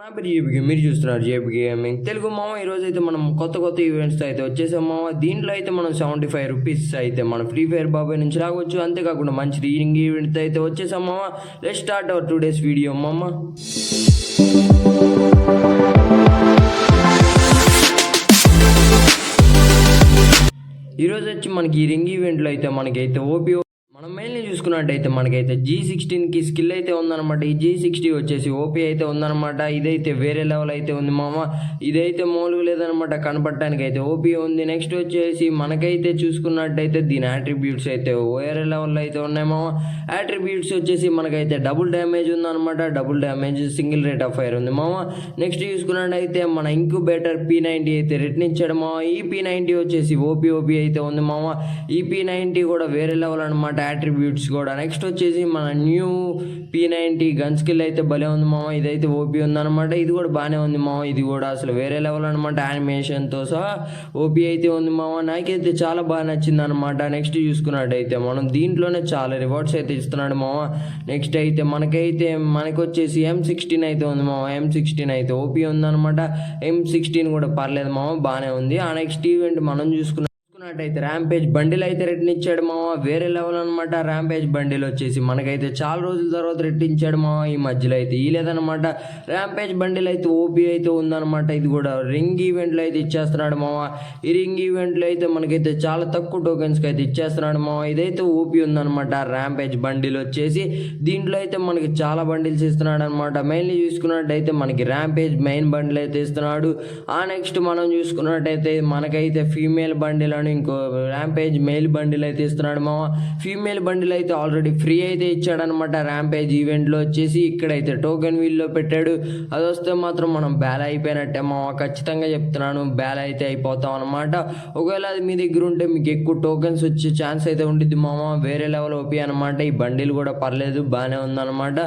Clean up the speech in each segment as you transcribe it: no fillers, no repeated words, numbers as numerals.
నా పేరు జేబీ మీరు చూస్తున్నారు జేబీ గేమింగ్ తెలుగు మామ. ఈరోజు అయితే మనం కొత్త ఈవెంట్స్ అయితే వచ్చేసాం మామ. దీంట్లో అయితే మనం 75 రూపీస్ అయితే మన ఫ్రీ ఫైర్ బాబాయ్ నుంచి రావచ్చు. అంతేకాకుండా మంచి రీడింగ్ ఈవెంట్ అయితే వచ్చేసాం మామ. Let start our today's video మామ. ఈరోజు వచ్చి మనకి ఈ రింగ్ ఈవెంట్లో అయితే మనకైతే ఓపీ మనం మెయిన్లీ చూసుకున్నట్టయితే మనకైతే G16కి స్కిల్ అయితే ఉందన్నమాట. ఈ G60 వచ్చేసి ఓపీ అయితే ఉందన్నమాట. ఇదైతే వేరే లెవెల్ అయితే ఉంది మామ. ఇదైతే మామూలుగా లేదనమాట, కనపడటానికి అయితే ఓపీ ఉంది. నెక్స్ట్ వచ్చేసి మనకైతే చూసుకున్నట్టయితే దీని యాట్రిబ్యూట్స్ అయితే వేరే లెవెల్లో అయితే ఉన్నాయి మామ. యాట్రిబ్యూట్స్ వచ్చేసి మనకైతే డబుల్ డ్యామేజ్ ఉందన్నమాట. Double damage, single rate of fire ఉంది మామ. నెక్స్ట్ చూసుకున్నట్టయితే మన ఇంక్యుబేటర్ P90 అయితే రిటర్న్ ఇచ్చాడు మామ. ఈ P90 వచ్చేసి ఓపీ అయితే ఉంది మామ. ఈ P90 కూడా వేరే లెవెల్ అనమాట, యాట్రిబ్యూట్స్ కూడా. నెక్స్ట్ వచ్చేసి మన న్యూ P90 గన్ స్కిల్ అయితే భలే ఉంది మామ. ఇదైతే ఓపీ ఉందన్నమాట. ఇది కూడా బాగానే ఉంది మామ. ఇది కూడా అసలు వేరే లెవెల్ అనమాట, యానిమేషన్తో సహా ఓపీ అయితే ఉంది మామ. నాకైతే చాలా బాగా నచ్చింది అనమాట. నెక్స్ట్ చూసుకున్నట్టయితే మనం దీంట్లోనే చాలా రివార్డ్స్ అయితే ఇస్తున్నాడు మామ. నెక్స్ట్ అయితే మనకొచ్చేసి M16 అయితే ఉంది మామ. M16 అయితే ఓపీ ఉందన్నమాట. M16 కూడా పర్లేదు మామ, బాగానే ఉంది. ఆ నెక్స్ట్ ఈవెంట్ మనం చూసుకున్నట్టయితే ర్యాంపేజ్ బండిల్ అయితే రిటర్న్ ఇచ్చాడు మామ. వేరే లెవెల్ అనమాట. ర్యాంపేజ్ బండిల్ వచ్చేసి మనకైతే చాలా రోజుల తర్వాత రిటర్న్ ఇచ్చాడు మామ. ఈ మధ్యలో అయితే లేదనమాట. ర్యాంపేజ్ బండిల్ అయితే ఓపీ అయితే ఉందన్నమాట. ఇది కూడా రింగ్ ఈవెంట్లో అయితే ఇచ్చేస్తున్నాడు మామ. ఈ రింగ్ ఈవెంట్లో అయితే మనకైతే చాలా తక్కువ టోకెన్స్కి అయితే ఇచ్చేస్తున్నాడు మామ. ఇదైతే ఓపీ ఉందన్నమాట. ర్యాంపేజ్ బండిల్ వచ్చేసి దీంట్లో అయితే మనకి చాలా బండిల్స్ ఇస్తున్నాడు అనమాట. మెయిన్లీ చూసుకున్నట్టయితే మనకి ర్యాంపేజ్ మెయిన్ బండిల్ అయితే ఇస్తున్నాడు. ఆ నెక్స్ట్ మనం చూసుకున్నట్టయితే మనకైతే ఫీమేల్ బండిల్ అని ఇంకో ర్యాంపేజ్ మెయిల్ బండిల్ అయితే ఇస్తున్నాడు మామ. ఫీమేల్ బండిల్ అయితే ఆల్రెడీ ఫ్రీ అయితే ఇచ్చాడనమాట. ర్యాంపేజ్ ఈవెంట్లో వచ్చేసి ఇక్కడైతే టోకెన్ వీల్లో పెట్టాడు. అది వస్తే మాత్రం మనం బ్యాల్ అయిపోయినట్టే మామ, ఖచ్చితంగా చెప్తున్నాను. బ్యాల్ అయితే అయిపోతాం అనమాట. ఒకవేళ అది మీ దగ్గర ఉంటే మీకు ఎక్కువ టోకెన్స్ వచ్చే ఛాన్స్ అయితే ఉండిద్ది మామ. వేరే లెవెల్ ఓపీ అనమాట. ఈ బండిల్ కూడా పర్లేదు, బాగానే ఉందన్నమాట.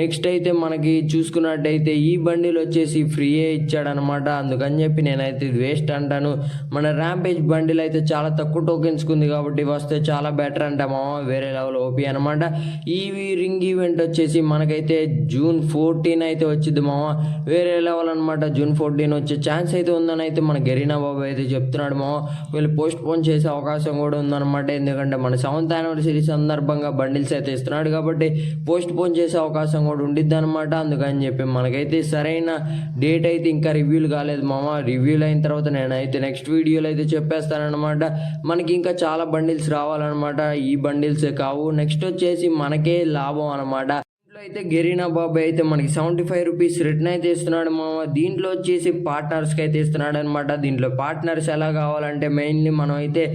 నెక్స్ట్ అయితే మనకి చూసుకున్నట్టయితే ఈ బండిల్ వచ్చేసి ఫ్రీయే ఇచ్చాడనమాట. అందుకని చెప్పి నేనైతే ఇది వేస్ట్ అంటాను. మన ర్యాంపేజ్ బండిల్ అయితే చాలా తక్కువ టోకెన్స్ ఉంది కాబట్టి వస్తే చాలా బెటర్ అంట మామ. వేరే లెవెల్ ఓపీ అనమాట. ఈ రింగ్ ఈవెంట్ వచ్చేసి మనకైతే June 14 అయితే వచ్చింది మామ. వేరే లెవెల్ అనమాట. June 14 వచ్చే ఛాన్స్ అయితే ఉందని అయితే మన గరీనా బాబు అయితే చెప్తున్నాడు మామ. వీళ్ళు పోస్ట్ పోన్ చేసే అవకాశం కూడా ఉందన్నమాట. ఎందుకంటే మన 7th యానివర్సరీ సందర్భంగా బండిల్స్ అయితే ఇస్తున్నాడు కాబట్టి పోస్ట్ పోన్ చేసే అవకాశం కూడా ఉండిద్ది అనమాట. అందుకని చెప్పి మనకైతే సరైన డేట్ అయితే ఇంకా రివ్యూలు కాలేదు మామ. రివ్యూలు అయిన తర్వాత నేనైతే నెక్స్ట్ వీడియోలో అయితే చెప్పేస్తానమాట. మనకి ఇంకా చాలా బండిల్స్ రావాలన్నమాట. ఈ బండిల్సే కావు, నెక్స్ట్ వచ్చేసి మనకే లాభం అనమాట. దీంట్లో అయితే గెరీనా బాబాయ్ అయితే మనకి 75 రూపీస్ రిటర్న్ అయితే ఇస్తున్నాడు మామ. దీంట్లో వచ్చేసి పార్ట్నర్స్కి అయితే ఇస్తున్నాడు అనమాట. దీంట్లో పార్ట్నర్స్ ఎలా కావాలంటే మెయిన్లీ మనం అయితే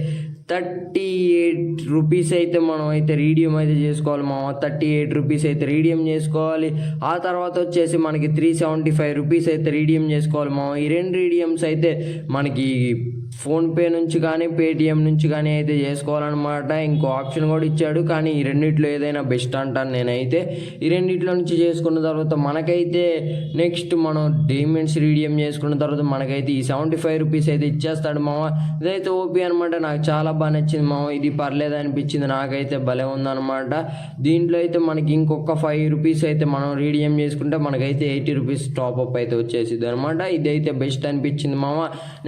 38 రూపీస్ అయితే మనం అయితే రీడియం అయితే చేసుకోవాలి మామ. 38 రూపీస్ అయితే రీడియం చేసుకోవాలి. ఆ తర్వాత వచ్చేసి మనకి 375 రూపీస్ అయితే రీడియం చేసుకోవాలి మామ. ఈ 2 రీడియమ్స్ అయితే మనకి ఫోన్పే నుంచి కానీ పేటిఎం నుంచి కానీ అయితే చేసుకోవాలన్నమాట. ఇంకో ఆప్షన్ కూడా ఇచ్చాడు, కానీ ఈ రెండిట్లో ఏదైనా బెస్ట్ అంటాను నేనైతే. ఈ రెండిట్లో నుంచి చేసుకున్న తర్వాత మనకైతే నెక్స్ట్ మనం డైమండ్స్ రీడియం చేసుకున్న తర్వాత మనకైతే ఈ 75 రూపీస్ అయితే ఇచ్చేస్తాడు మామ. ఇదైతే ఓపీ అనమాట. నాకు చాలా బాగా నచ్చింది మామ. ఇది పర్లేదు అనిపించింది నాకైతే, భలే ఉందన్నమాట. దీంట్లో అయితే మనకి ఇంకొక 5 రూపీస్ అయితే మనం రీడియం చేసుకుంటే మనకైతే 80 రూపీస్ టాప్అప్ అయితే వచ్చేసింది అనమాట. ఇదైతే బెస్ట్ అనిపించింది మామ.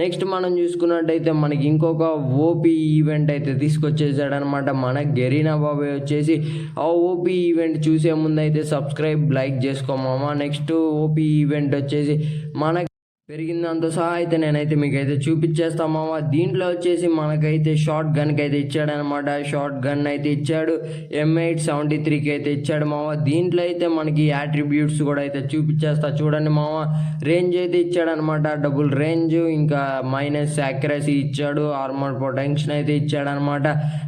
నెక్స్ట్ మనం చూసుకున్నట్టయితే మనకి ఇంకొక ఓపీ ఈవెంట్ అయితే తీసుకొచ్చేసాడనమాట మన గెరీనా బాబాయ్ వచ్చేసి. ఆ ఓపీ ఈవెంట్ చూసే ముందు అయితే సబ్స్క్రైబ్, లైక్ చేసుకో మామ. నెక్స్ట్ ఓపీ ఈవెంట్ వచ్చేసి మన పెరిగిందంతో సహా అయితే నేనైతే మీకైతే చూపించేస్తాం మామ. దీంట్లో వచ్చేసి మనకైతే షార్ట్ గన్కి అయితే ఇచ్చాడనమాట. షార్ట్ గన్ అయితే ఇచ్చాడు. M873కి అయితే ఇచ్చాడు మామ. దీంట్లో అయితే మనకి యాట్రిబ్యూట్స్ కూడా అయితే చూపించేస్తా చూడండి మామ. రేంజ్ అయితే ఇచ్చాడనమాట. డబుల్ రేంజ్, ఇంకా మైనస్ యాక్యురసీ ఇచ్చాడు. ఆర్మర్ ప్రొటెక్షన్ అయితే ఇచ్చాడనమాట.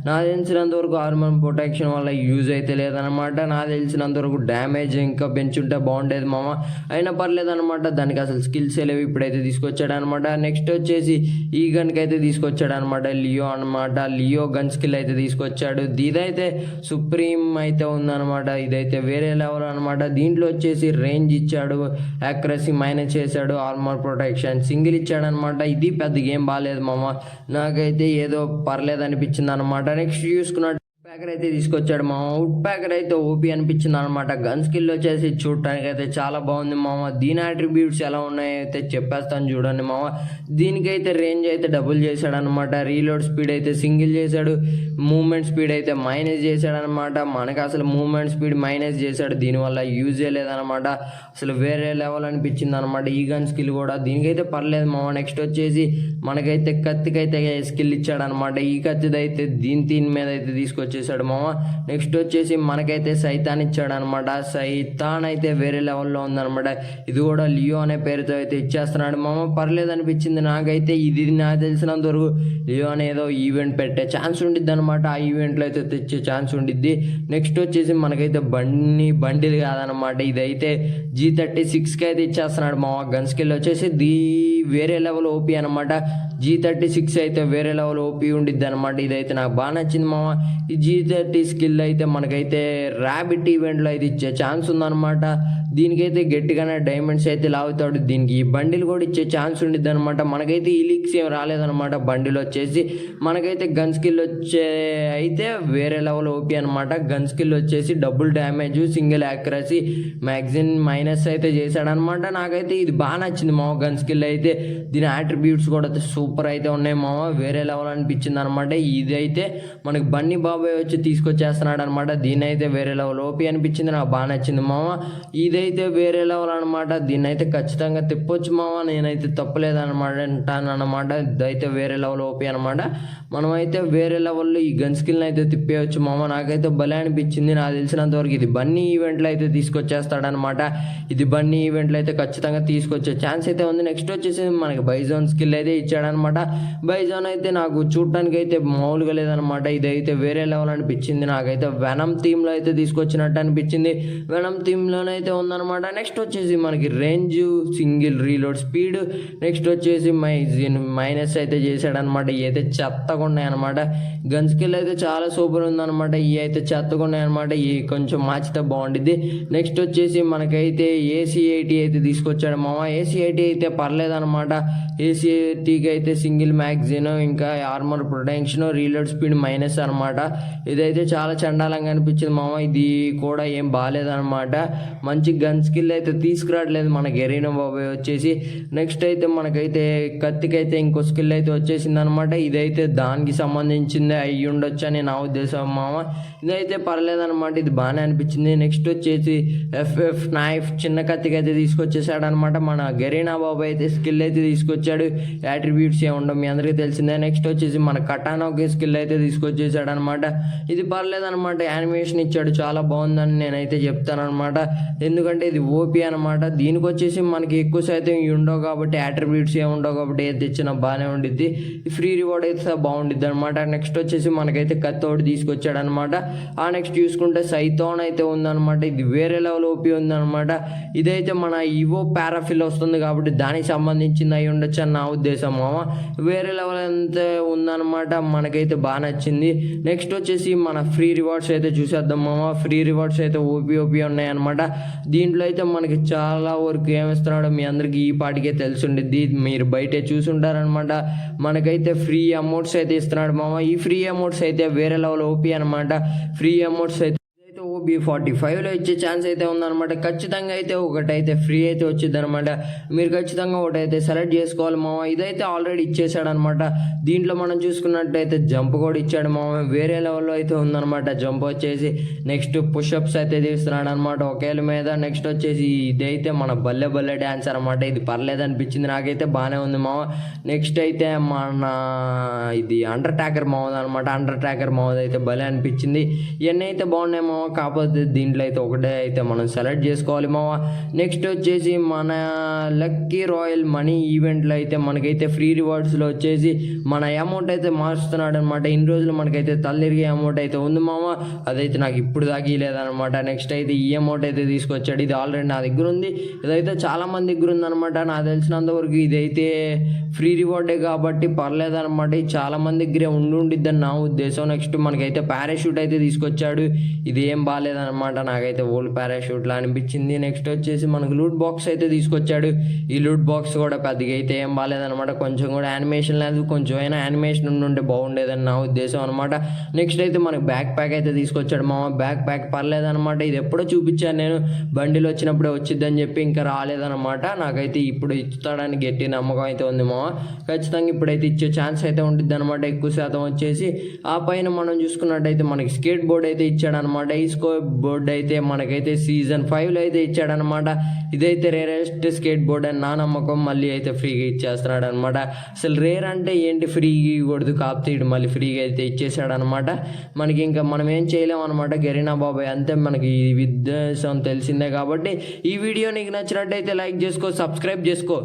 నాకు తెలిసినంత వరకు ఆర్మర్ ప్రొటెక్షన్ వల్ల యూజ్ అయితే లేదనమాట. నాకు తెలిసినంత వరకు డ్యామేజ్ ఇంకా పెంచుంటే బాగుండేది మామ. అయినా పర్లేదనమాట. దానికి అసలు స్కిల్స్ లేవు, ఇప్పుడైతే తీసుకొచ్చాడు అనమాట. నెక్స్ట్ వచ్చేసి ఈ గన్కి అయితే తీసుకొచ్చాడు అనమాట. లియో అనమాట. లియో గన్ స్కిల్ అయితే తీసుకొచ్చాడు. ఇదైతే సుప్రీం అయితే ఉందన్నమాట. ఇదైతే వేరే లెవెల్ అనమాట. దీంట్లో వచ్చేసి రేంజ్ ఇచ్చాడు, యాక్యురసీ మైనస్ చేశాడు, ఆర్మర్ ప్రొటెక్షన్ సింగిల్ ఇచ్చాడు అనమాట. ఇది పెద్ద గేమ్ బాగాలేదు మామ. నాకైతే ఏదో పర్లేదు అనిపించింది అనమాట. నెక్స్ట్ చూసుకున్నట్టు ప్యాకర్ అయితే తీసుకొచ్చాడు మామ. వుడ్ ప్యాకర్ అయితే ఓపీ అనిపించింది అనమాట. గన్ స్కిల్ వచ్చేసి చూడటానికి అయితే చాలా బాగుంది మామ. దీని అట్రిబ్యూట్స్ ఎలా ఉన్నాయో అయితే చెప్పేస్తాను చూడండి మామ. దీనికైతే రేంజ్ అయితే డబుల్ చేశాడు అనమాట. రీలోడ్ స్పీడ్ అయితే సింగిల్ చేశాడు. మూవ్మెంట్ స్పీడ్ అయితే మైనస్ చేశాడు అనమాట. మనకు అసలు మూవ్మెంట్ స్పీడ్ మైనస్ చేశాడు, దీనివల్ల యూజే లేదనమాట. అసలు వేరే లెవెల్ అనిపించింది అనమాట ఈ గన్ స్కిల్ కూడా. దీనికైతే పర్లేదు మామ. నెక్స్ట్ వచ్చేసి మనకైతే కత్తికైతే స్కిల్ ఇచ్చాడు అనమాట. ఈ కత్తిదైతే దీని మీద అయితే తీసుకొచ్చేసాడు మామ. నెక్స్ట్ వచ్చేసి మనకైతే సైతాన్ ఇచ్చాడు అనమాట. సైతాన్ అయితే వేరే లెవెల్లో ఉందనమాట. ఇది కూడా లియో అనే పేరుతో అయితే ఇచ్చేస్తున్నాడు మామ. పర్లేదు అనిపించింది నాకైతే. ఇది నాకు తెలిసినంత వరకు లియో అనేదో ఈవెంట్ పెట్టే ఛాన్స్ ఉండిద్ది అనమాట. ఆ ఈవెంట్లో అయితే తెచ్చే ఛాన్స్ ఉండిద్ది. నెక్స్ట్ వచ్చేసి మనకైతే బండిల్ కాదనమాట. ఇదైతే G36కి అయితే ఇచ్చేస్తున్నాడు మామ. గన్ స్కిల్ వచ్చేసి వేరే లెవెల్ ఓపీ అనమాట. G36 అయితే వేరే లెవెల్ ఓపీ ఉండిద్ది అనమాట. ఇదైతే నాకు బాగా నచ్చింది మామ. ఈ G30 స్కిల్ అయితే మనకైతే ర్యాబిట్ ఈవెంట్లో అయితే ఇచ్చే ఛాన్స్ ఉందన్నమాట. దీనికైతే గట్టిగానే డైమండ్స్ అయితే లాగుతాడు. దీనికి ఈ బండిల్ కూడా ఇచ్చే ఛాన్స్ ఉండిద్ది అనమాట. మనకైతే ఈ లీక్స్ ఏం రాలేదనమాట. బండిల్ వచ్చేసి మనకైతే గన్ స్కిల్ వచ్చే అయితే వేరే లెవెల్ ఓపీ అనమాట. గన్ స్కిల్ వచ్చేసి double damage, single accuracy, magazine minus అయితే చేశాడనమాట. నాకైతే ఇది బాగా నచ్చింది మామ. గన్ స్కిల్ అయితే దీని అట్రిబ్యూట్స్ కూడా సూపర్ అయితే ఉన్నాయి మామ. వేరే లెవెల్ అనిపించింది అనమాట. ఇది అయితే మనకి బన్నీ బాబాయ్ వచ్చి తీసుకొచ్చేస్తున్నాడు అనమాట. దీని అయితే వేరే లెవెల్ ఓపీ అనిపించింది, నాకు బాగా నచ్చింది మామ. ఇదైతే వేరే లెవెల్ అనమాట. దీన్ని అయితే ఖచ్చితంగా తిప్పొచ్చు మామ. నేనైతే తప్పలేదన్నమాట అంటానమాట. ఇదైతే వేరే లెవెల్ ఓపీ అనమాట. మనమైతే వేరే లెవెల్లో ఈ గన్ స్కిల్ని అయితే తిప్పేయచ్చు మామ. నాకైతే భలే అనిపించింది. నాకు తెలిసినంత వరకు ఇది బన్నీ ఈవెంట్లో అయితే తీసుకొచ్చేస్తాడనమాట. ఇది బన్నీ ఈవెంట్లో అయితే ఖచ్చితంగా తీసుకొచ్చే ఛాన్స్ అయితే ఉంది. నెక్స్ట్ వచ్చేసి మనకి బైజోన్ స్కిల్ అయితే ఇచ్చాడనమాట. బైజోన్ అయితే నాకు చూడటానికి అయితే మామూలుగా లేదనమాట. ఇదైతే వేరే లెవెల్ అనిపించింది నాకైతే. వెనమ్ థీమ్లో అయితే తీసుకొచ్చినట్టు అనిపించింది. వెనమ్ థీమ్లోనైతే ఉందన్నమాట. నెక్స్ట్ వచ్చేసి మనకి range, single reload speed, next వచ్చేసి మైనస్ అయితే చేశాడనమాట. ఇవి అయితే చెత్తగా ఉన్నాయన్నమాట. గన్ స్కిల్ అయితే చాలా సూపర్ ఉందన్నమాట. ఇవి అయితే చెత్తగా ఉన్నాయన్నమాట. ఇవి కొంచెం మార్చితే బాగుండిద్ది. నెక్స్ట్ వచ్చేసి మనకైతే AC-80 అయితే తీసుకొచ్చాడు మామ. AC-80 అయితే పర్లేదన్నమాట. AC-80కి అయితే సింగిల్ మ్యాగ్జిన్, ఇంకా armour protection, reload speed minus అనమాట. ఇదైతే చాలా చండాలంగా అనిపించింది మామ. ఇది కూడా ఏం బాగాలేదన్నమాట. మంచి గన్ స్కిల్ అయితే తీసుకురావట్లేదు మన గెరీనా బాబాయ్ వచ్చేసి. నెక్స్ట్ అయితే మనకైతే కత్తికైతే ఇంకో స్కిల్ అయితే వచ్చేసింది అనమాట. ఇదైతే దానికి సంబంధించింది అయ్యి ఉండొచ్చు అని నా ఉద్దేశం మామ. ఇదైతే పర్లేదన్నమాట. ఇది బాగానే అనిపించింది. నెక్స్ట్ వచ్చేసి FF నైఫ్ చిన్న కత్తికి అయితే తీసుకొచ్చేసాడు అనమాట. మన గెరీనా బాబాయ్ అయితే స్కిల్ అయితే తీసుకొచ్చాడు. యాట్రిబ్యూట్స్ ఏముండవు మీ అందరికీ తెలిసిందే. నెక్స్ట్ వచ్చేసి మన కటానాకి స్కిల్ అయితే తీసుకొచ్చేసాడు అనమాట. ఇది పర్లేదన్నమాట. యానిమేషన్ ఇచ్చాడు, చాలా బాగుందని నేనైతే చెప్తాను అనమాట. ఎందుకంటే ఇది ఓపీ అనమాట. దీనికి వచ్చేసి మనకి ఎక్కువ శాతం ఉండవు కాబట్టి, యాట్రిబ్యూట్స్ ఏమి ఉండవు కాబట్టి ఏది తెచ్చినా బాగానే ఉండిద్ది. ఫ్రీ రివార్డ్ అయితే బాగుండిద్ది అనమాట. నెక్స్ట్ వచ్చేసి మనకైతే కత్తి ఒకటి తీసుకొచ్చాడు అనమాట. ఆ నెక్స్ట్ చూసుకుంటే సైతాన్ అయితే ఉందన్నమాట. ఇది వేరే లెవెల్ ఓపీ ఉందన్నమాట. ఇదైతే మన ఇవో పారాఫిల్ వస్తుంది కాబట్టి దానికి సంబంధించింది అయి ఉండొచ్చు అని నా ఉద్దేశం మామ. వేరే లెవెల్ అంతే ఉందన్నమాట. మనకైతే బాగా నచ్చింది. నెక్స్ట్ వచ్చేసి మన ఫ్రీ రివార్డ్స్ అయితే చూసేద్దాం మామ. ఫ్రీ రివార్డ్స్ అయితే ఓపీ ఉన్నాయి అనమాట. దీంట్లో అయితే మనకి చాలా వరకు ఏమిస్తున్నాడో మీ అందరికీ ఈ పాటికే తెలిసి ఉండిద్ది. మీరు బయటే చూసుంటారనమాట. మనకైతే ఫ్రీ అమౌంట్స్ అయితే ఇస్తున్నాడు మామ. ఈ ఫ్రీ అమౌంట్స్ అయితే వేరే లెవెల్ ఓపీ అనమాట. ఫ్రీ అమౌంట్స్ అయితే OB45లో ఇచ్చే ఛాన్స్ అయితే ఉందన్నమాట. ఖచ్చితంగా అయితే ఒకటైతే ఫ్రీ అయితే వచ్చింది అనమాట. మీరు ఖచ్చితంగా ఒకటైతే సెలెక్ట్ చేసుకోవాలి మామ. ఇదైతే ఆల్రెడీ ఇచ్చేసాడు అనమాట. దీంట్లో మనం చూసుకున్నట్టయితే జంప్ కూడా ఇచ్చాడు మామ. వేరే లెవెల్లో అయితే ఉందన్నమాట. జంప్ వచ్చేసి నెక్స్ట్ పుషప్స్ అయితే తీస్తున్నాడు అనమాట ఒకేళ్ళ మీద. నెక్స్ట్ వచ్చేసి ఇదైతే మన బల్లె డ్యాన్స్ అనమాట. ఇది పర్లేదు అనిపించింది నాకైతే, బాగానే ఉంది మామ. నెక్స్ట్ అయితే మన ఇది అండర్ ట్యాకర్ మామది అనమాట. అండర్ ట్యాకర్ మామది అయితే భలే అనిపించింది. ఇవన్నీ అయితే బాగున్నాయి మామ. కాకపోతే దీంట్లో అయితే ఒకటే అయితే మనం సెలెక్ట్ చేసుకోవాలి మామ. నెక్స్ట్ వచ్చేసి మన లక్కీ రాయల్ మనీ ఈవెంట్లో అయితే మనకైతే ఫ్రీ రివార్డ్స్లో వచ్చేసి మన అమౌంట్ అయితే మార్చుతున్నాడు అనమాట. ఇన్ని రోజులు మనకైతే తల్లిరిగే అమౌంట్ అయితే ఉంది మామ. అదైతే నాకు ఇప్పుడు దాకా లేదనమాట. నెక్స్ట్ అయితే ఈ అమౌంట్ అయితే తీసుకొచ్చాడు. ఇది ఆల్రెడీ నా దగ్గర ఉంది. ఇదైతే చాలా మంది దగ్గర ఉందనమాట. నాకు తెలిసినంత వరకు ఇదైతే ఫ్రీ రివార్డే కాబట్టి పర్లేదనమాట. ఇది చాలా మంది దగ్గరే ఉండిద్దని నా ఉద్దేశం. నెక్స్ట్ మనకైతే పారాషూట్ అయితే తీసుకొచ్చాడు. ఇది ఏం ఏం బాగాలేదన్నమాట. నాకైతే ఓల్డ్ పారాషూట్లా అనిపించింది. నెక్స్ట్ వచ్చేసి మనకు లూట్ బాక్స్ అయితే తీసుకొచ్చాడు. ఈ లూట్ బాక్స్ కూడా పెద్దగా అయితే ఏం బాగాలేదన్నమాట. కొంచెం కూడా యానిమేషన్ లేదు, కొంచెం అయినా యానిమేషన్ ఉంటే బాగుండేదని నా ఉద్దేశం అనమాట. నెక్స్ట్ అయితే మనకు బ్యాక్ ప్యాక్ అయితే తీసుకొచ్చాడు మామ. బ్యాక్ ప్యాక్ పర్లేదన్నమాట. ఇది ఎప్పుడో చూపించాను నేను, బండిలో వచ్చినప్పుడే వచ్చిద్దని చెప్పి ఇంకా రాలేదన్నమాట. నాకైతే ఇప్పుడు ఇస్తాడని గట్టి నమ్మకం అయితే ఉంది మామ. ఖచ్చితంగా ఇప్పుడైతే ఇచ్చే ఛాన్స్ అయితే ఉంటుంది అనమాట ఎక్కువ శాతం వచ్చేసి. ఆ పైన మనం చూసుకున్నట్టయితే మనకి స్కేట్ బోర్డ్ అయితే ఇచ్చాడనమాట. ఈ స్కేట్ బోర్డ్ అయితే మనకైతే సీజన్ 5లో అయితే ఇచ్చాడనమాట. ఇదైతే రేరెస్ట్ స్కేట్ బోర్డ్ అని నా నమ్మకం. మళ్ళీ అయితే ఫ్రీగా ఇచ్చేస్తున్నాడు అనమాట. అసలు రేర్ అంటే ఏంటి, ఫ్రీగా ఇవ్వకూడదు, కాకపోతే ఇటు మళ్ళీ ఫ్రీగా అయితే ఇచ్చేసాడు అనమాట. మనకి ఇంకా మనం ఏం చేయలేము అనమాట. గరీనా బాబాయ్ అంతే, మనకి ఈ విద్వేషం తెలిసిందే. కాబట్టి ఈ వీడియో నీకు నచ్చినట్టయితే లైక్ చేసుకో, సబ్స్క్రైబ్ చేసుకో.